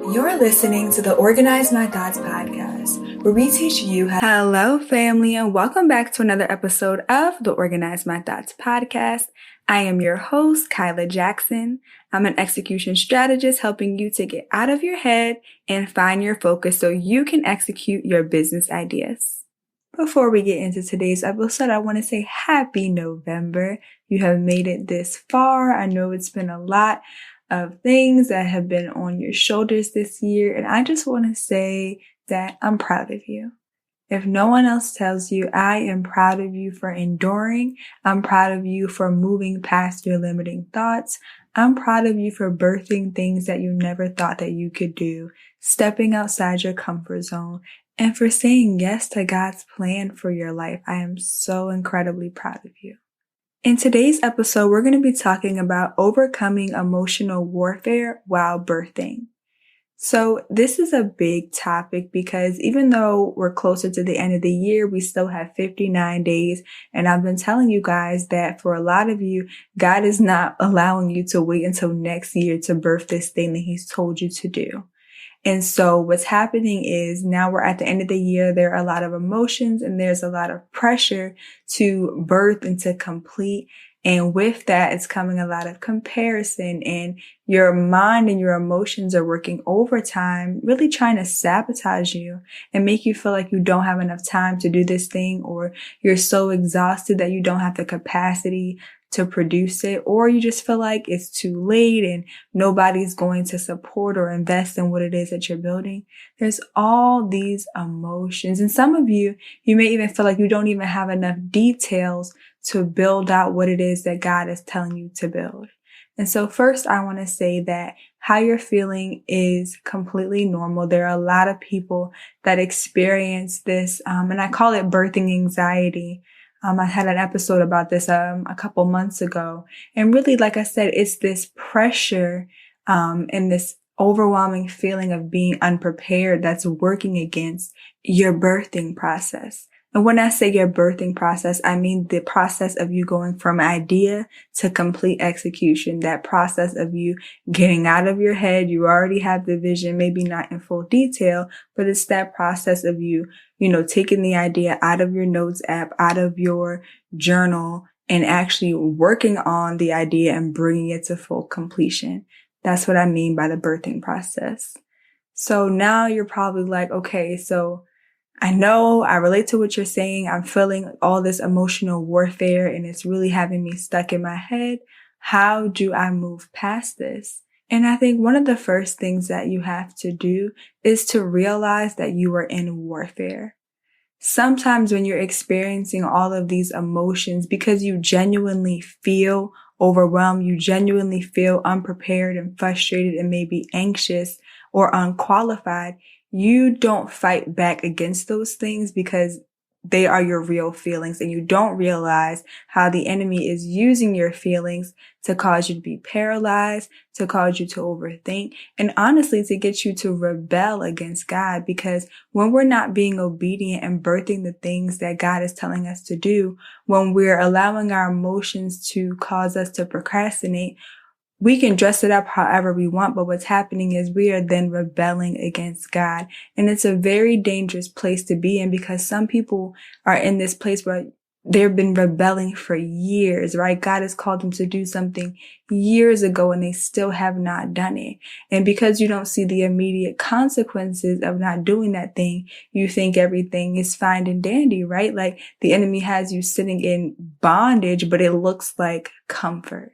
You're listening to the Organize My Thoughts podcast, where we teach you how. Hello, family, and welcome back to another episode of the Organize My Thoughts podcast. I am your host, Kylia Jackson. I'm an execution strategist helping you to get out of your head and find your focus so you can execute your business ideas. Before we get into today's episode, I want to say happy November. You have made it this far. I know it's been a lot of things that have been on your shoulders this year, and I just want to say that I'm proud of you. If no one else tells you, I am proud of you for enduring. I'm proud of you for moving past your limiting thoughts. I'm proud of you for birthing things that you never thought that you could do, stepping outside your comfort zone, and for saying yes to God's plan for your life. I am so incredibly proud of you. In today's episode, we're going to be talking about overcoming emotional warfare while birthing. So this is a big topic because even though we're closer to the end of the year, we still have 59 days. And I've been telling you guys that for a lot of you, God is not allowing you to wait until next year to birth this thing that He's told you to do. And so what's happening is now we're at the end of the year. There are a lot of emotions and there's a lot of pressure to birth and to complete. And with that, it's coming a lot of comparison, and your mind and your emotions are working overtime, really trying to sabotage you and make you feel like you don't have enough time to do this thing, or you're so exhausted that you don't have the capacity to produce it, or you just feel like it's too late and nobody's going to support or invest in what it is that you're building. There's all these emotions. And some of you may even feel like you don't even have enough details to build out what it is that God is telling you to build. And so first, I want to say that how you're feeling is completely normal. There are a lot of people that experience this, and I call it birthing anxiety. I had an episode about this a couple months ago. And really, like I said, it's this pressure and this overwhelming feeling of being unprepared that's working against your birthing process. And when I say your birthing process, I mean the process of you going from idea to complete execution, that process of you getting out of your head. You already have the vision, maybe not in full detail, but it's that process of you taking the idea out of your notes app, out of your journal, and actually working on the idea and bringing it to full completion. That's what I mean by the birthing process. So now you're probably like, okay, so I know I relate to what you're saying. I'm feeling all this emotional warfare and it's really having me stuck in my head. How do I move past this? And I think one of the first things that you have to do is to realize that you are in warfare. Sometimes when you're experiencing all of these emotions, because you genuinely feel overwhelmed, you genuinely feel unprepared and frustrated and maybe anxious or unqualified, you don't fight back against those things because they are your real feelings, and you don't realize how the enemy is using your feelings to cause you to be paralyzed, to cause you to overthink, and honestly to get you to rebel against God. Because when we're not being obedient and birthing the things that God is telling us to do, when we're allowing our emotions to cause us to procrastinate, we can dress it up however we want, but what's happening is we are then rebelling against God. And it's a very dangerous place to be in, because some people are in this place where they've been rebelling for years, right? God has called them to do something years ago and they still have not done it. And because you don't see the immediate consequences of not doing that thing, you think everything is fine and dandy, right? Like the enemy has you sitting in bondage, but it looks like comfort.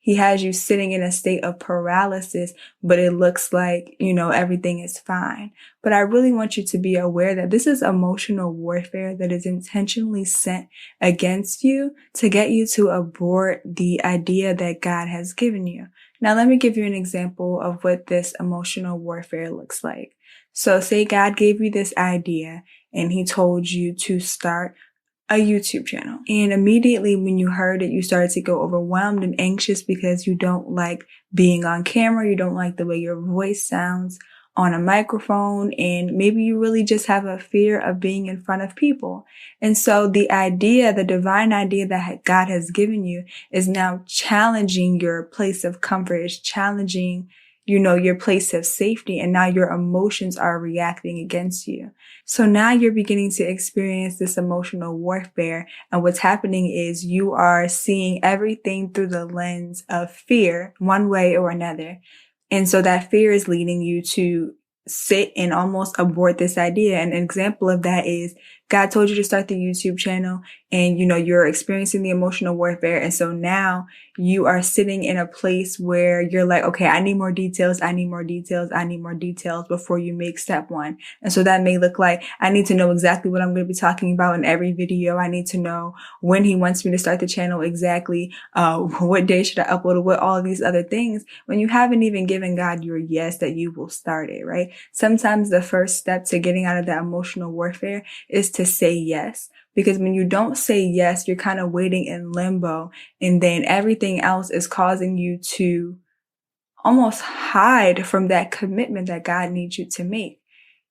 He has you sitting in a state of paralysis, but it looks like, everything is fine. But I really want you to be aware that this is emotional warfare that is intentionally sent against you to get you to abort the idea that God has given you. Now, let me give you an example of what this emotional warfare looks like. So say God gave you this idea and He told you to start a YouTube channel. And immediately when you heard it, you started to go overwhelmed and anxious because you don't like being on camera. You don't like the way your voice sounds on a microphone. And maybe you really just have a fear of being in front of people. And so the idea, the divine idea that God has given you is now challenging your place of comfort. It's challenging your place of safety, and now your emotions are reacting against you. So now you're beginning to experience this emotional warfare, and what's happening is you are seeing everything through the lens of fear, one way or another. And so that fear is leading you to sit and almost abort this idea. And an example of that is God told you to start the YouTube channel, and you're experiencing the emotional warfare. And so now you are sitting in a place where you're like, okay, I need more details. I need more details. I need more details before you make step one. And so that may look like, I need to know exactly what I'm going to be talking about in every video. I need to know when he wants me to start the channel exactly, what day should I upload, what all of these other things, when you haven't even given God your yes that you will start it, right? Sometimes the first step to getting out of that emotional warfare is to say yes. Because when you don't say yes, you're kind of waiting in limbo, and then everything else is causing you to almost hide from that commitment that God needs you to make.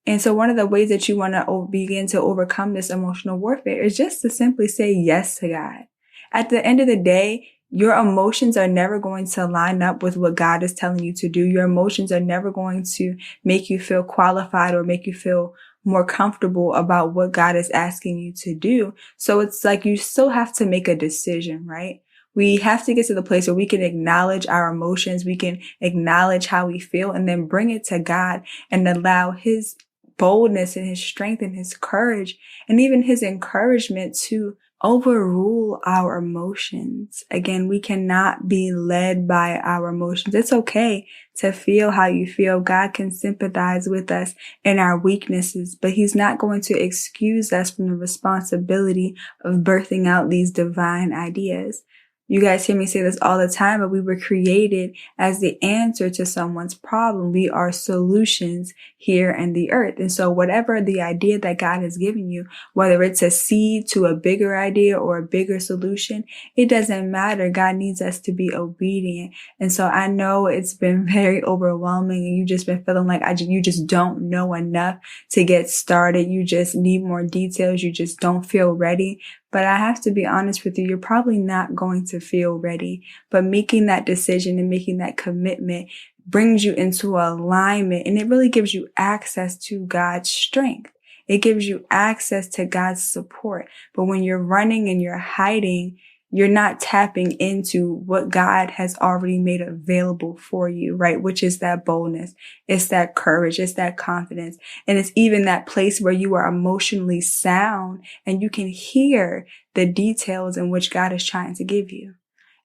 And so one of the ways that you want to begin to overcome this emotional warfare is just to simply say yes to God. At the end of the day, your emotions are never going to line up with what God is telling you to do. Your emotions are never going to make you feel qualified or make you feel more comfortable about what God is asking you to do. So it's like you still have to make a decision, right? We have to get to the place where we can acknowledge our emotions, we can acknowledge how we feel, and then bring it to God and allow His boldness and His strength and His courage and even His encouragement to overrule our emotions. Again, we cannot be led by our emotions. It's okay to feel how you feel. God can sympathize with us in our weaknesses, but He's not going to excuse us from the responsibility of birthing out these divine ideas. You guys hear me say this all the time, but we were created as the answer to someone's problem. We are solutions here in the earth. And so whatever the idea that God has given you, whether it's a seed to a bigger idea or a bigger solution, it doesn't matter. God needs us to be obedient. And so I know it's been very overwhelming, and you've just been feeling like you just don't know enough to get started. You just need more details. You just don't feel ready. But I have to be honest with you, you're probably not going to feel ready. But making that decision and making that commitment brings you into alignment, and it really gives you access to God's strength. It gives you access to God's support. But when you're running and you're hiding, you're not tapping into what God has already made available for you, right? Which is that boldness. It's that courage. It's that confidence. And it's even that place where you are emotionally sound and you can hear the details in which God is trying to give you.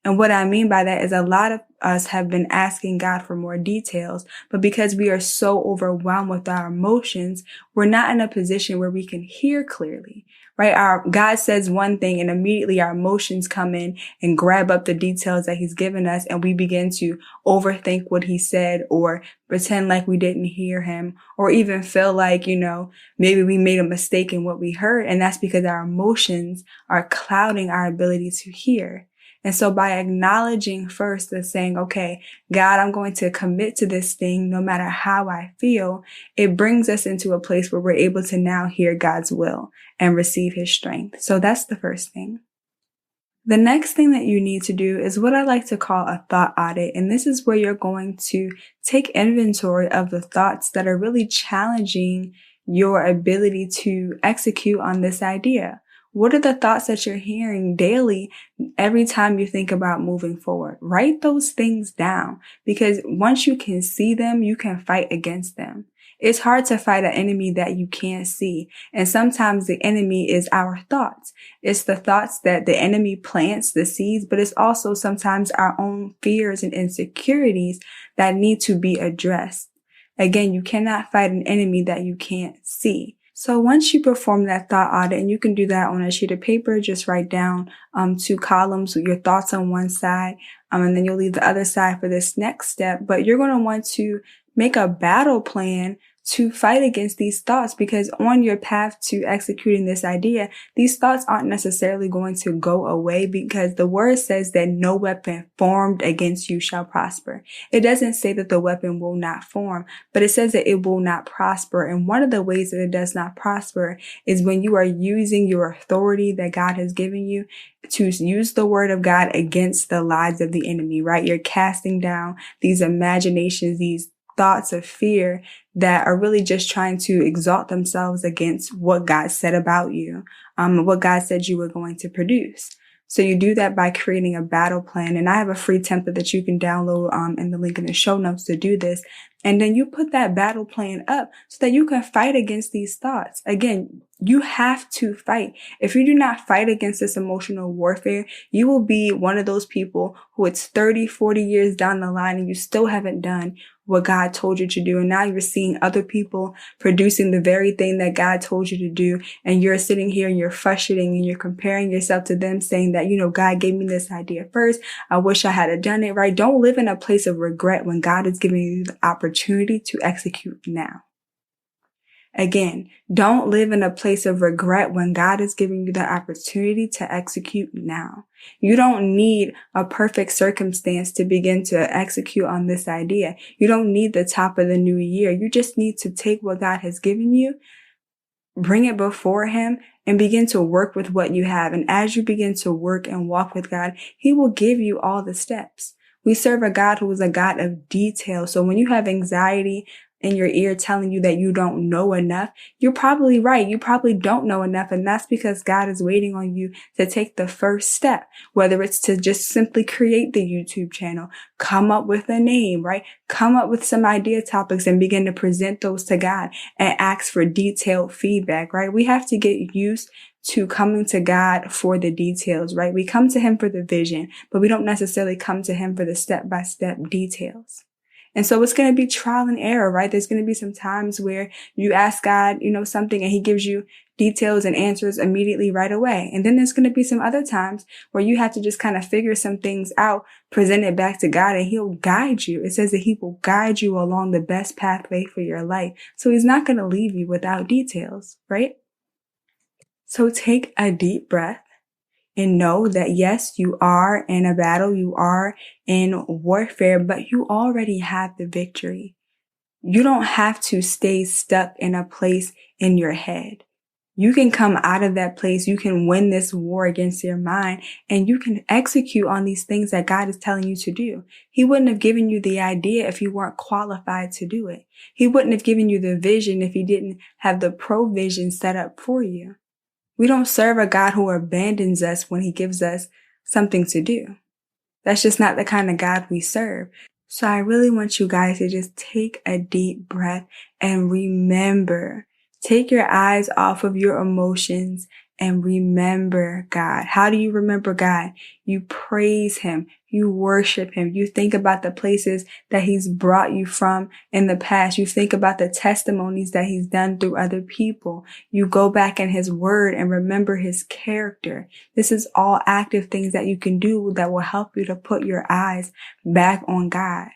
And what I mean by that is a lot of us have been asking God for more details, but because we are so overwhelmed with our emotions, we're not in a position where we can hear clearly, right? God says one thing, and immediately our emotions come in and grab up the details that He's given us, and we begin to overthink what He said, or pretend like we didn't hear Him, or even feel like, maybe we made a mistake in what we heard. And that's because our emotions are clouding our ability to hear. And so by acknowledging first and saying, okay, God, I'm going to commit to this thing no matter how I feel, it brings us into a place where we're able to now hear God's will and receive His strength. So that's the first thing. The next thing that you need to do is what I like to call a thought audit. And this is where you're going to take inventory of the thoughts that are really challenging your ability to execute on this idea. What are the thoughts that you're hearing daily every time you think about moving forward? Write those things down, because once you can see them, you can fight against them. It's hard to fight an enemy that you can't see. And sometimes the enemy is our thoughts. It's the thoughts that the enemy plants, the seeds, but it's also sometimes our own fears and insecurities that need to be addressed. Again, you cannot fight an enemy that you can't see. So once you perform that thought audit, and you can do that on a sheet of paper, just write down 2 columns with your thoughts on one side, and then you'll leave the other side for this next step. But you're going to want to make a battle plan to fight against these thoughts, because on your path to executing this idea, these thoughts aren't necessarily going to go away, because the word says that no weapon formed against you shall prosper. It doesn't say that the weapon will not form, but it says that it will not prosper. And one of the ways that it does not prosper is when you are using your authority that God has given you to use the word of God against the lies of the enemy, right? You're casting down these imaginations, these thoughts of fear that are really just trying to exalt themselves against what God said about you, what God said you were going to produce. So you do that by creating a battle plan. And I have a free template that you can download in the link in the show notes to do this. And then you put that battle plan up so that you can fight against these thoughts. Again, you have to fight. If you do not fight against this emotional warfare, you will be one of those people who it's 30, 40 years down the line and you still haven't done what God told you to do. And now you're seeing other people producing the very thing that God told you to do. And you're sitting here and you're frustrating and you're comparing yourself to them, saying that, God gave me this idea first. I wish I had done it, right? Don't live in a place of regret when God is giving you the opportunity to execute now. Again, don't live in a place of regret when God is giving you the opportunity to execute now. You don't need a perfect circumstance to begin to execute on this idea. You don't need the top of the new year. You just need to take what God has given you, bring it before Him, and begin to work with what you have. And as you begin to work and walk with God, He will give you all the steps. We serve a God who is a God of detail. So when you have anxiety in your ear telling you that you don't know enough, you're probably right. You probably don't know enough. And that's because God is waiting on you to take the first step, whether it's to just simply create the YouTube channel, come up with a name, right? Come up with some idea topics and begin to present those to God and ask for detailed feedback, right? We have to get used to coming to God for the details, right? We come to Him for the vision, but we don't necessarily come to Him for the step-by-step details. And so it's going to be trial and error, right? There's going to be some times where you ask God, something and He gives you details and answers immediately right away. And then there's going to be some other times where you have to just kind of figure some things out, present it back to God, and He'll guide you. It says that He will guide you along the best pathway for your life. So He's not going to leave you without details, right? So take a deep breath. And know that yes, you are in a battle, you are in warfare, but you already have the victory. You don't have to stay stuck in a place in your head. You can come out of that place. You can win this war against your mind, and you can execute on these things that God is telling you to do. He wouldn't have given you the idea if you weren't qualified to do it. He wouldn't have given you the vision if He didn't have the provision set up for you. We don't serve a God who abandons us when He gives us something to do. That's just not the kind of God we serve. So I really want you guys to just take a deep breath and remember. Take your eyes off of your emotions and remember God. How do you remember God? You praise Him. You worship Him. You think about the places that He's brought you from in the past. You think about the testimonies that He's done through other people. You go back in His word and remember His character. This is all active things that you can do that will help you to put your eyes back on God.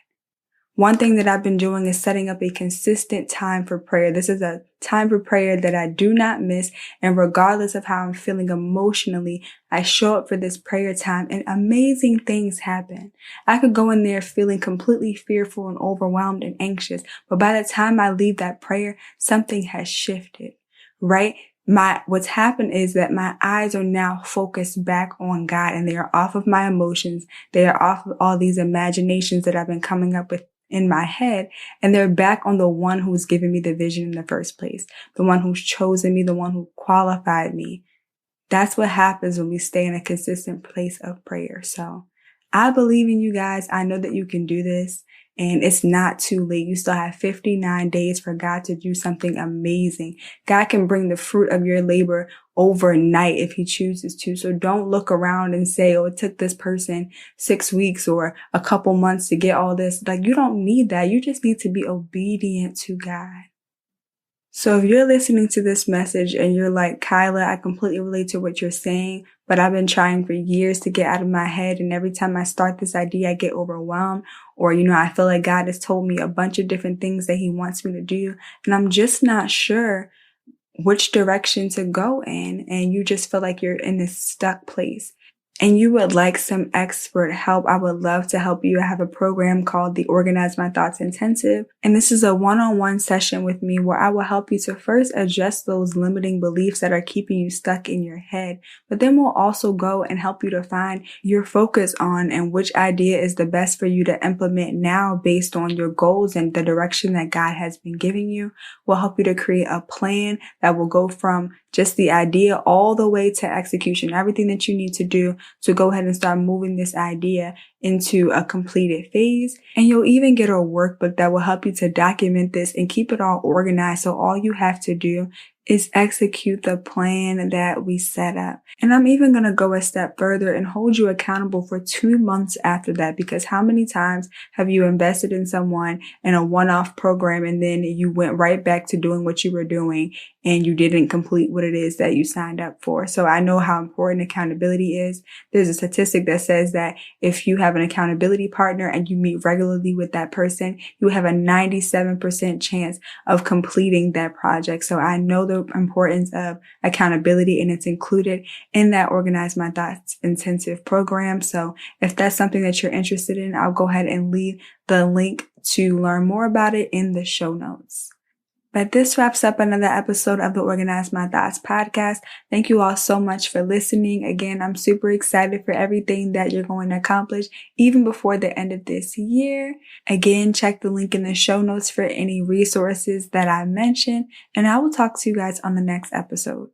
One thing that I've been doing is setting up a consistent time for prayer. This is a time for prayer that I do not miss. And regardless of how I'm feeling emotionally, I show up for this prayer time and amazing things happen. I could go in there feeling completely fearful and overwhelmed and anxious, but by the time I leave that prayer, something has shifted, right? What's happened is that my eyes are now focused back on God, and they are off of my emotions. They are off of all these imaginations that I've been coming up with in my head, and they're back on the one who's given me the vision in the first place, the one who's chosen me, the one who qualified me. That's what happens when we stay in a consistent place of prayer. So I believe in you guys. I know that you can do this, and it's not too late. You still have 59 days for God to do something amazing. God can bring the fruit of your labor overnight if He chooses to. So don't look around and say, oh, it took this person 6 weeks or a couple months to get all this. Like, you don't need that. You just need to be obedient to God. So if you're listening to this message and you're like, Kyla, I completely relate to what you're saying, but I've been trying for years to get out of my head. And every time I start this idea, I get overwhelmed. Or, I feel like God has told me a bunch of different things that he wants me to do. And I'm just not sure which direction to go in. And you just feel like you're in this stuck place and you would like some expert help, I would love to help you. I have a program called the Organize My Thoughts Intensive. And this is a one-on-one session with me where I will help you to first adjust those limiting beliefs that are keeping you stuck in your head. But then we'll also go and help you to find your focus on and which idea is the best for you to implement now based on your goals and the direction that God has been giving you. We'll help you to create a plan that will go from just the idea all the way to execution, everything that you need to do to go ahead and start moving this idea into a completed phase. And you'll even get a workbook that will help you to document this and keep it all organized. So all you have to do is execute the plan that we set up. And I'm even going to go a step further and hold you accountable for 2 months after that, because how many times have you invested in someone in a one-off program and then you went right back to doing what you were doing and you didn't complete what it is that you signed up for? So I know how important accountability is. There's a statistic that says that if you have an accountability partner and you meet regularly with that person, you have a 97% chance of completing that project. So I know the importance of accountability, and it's included in that Organize My Thoughts intensive program. So if that's something that you're interested in, I'll go ahead and leave the link to learn more about it in the show notes. But this wraps up another episode of the Organize My Thoughts podcast. Thank you all so much for listening. Again, I'm super excited for everything that you're going to accomplish even before the end of this year. Again, check the link in the show notes for any resources that I mentioned, and I will talk to you guys on the next episode.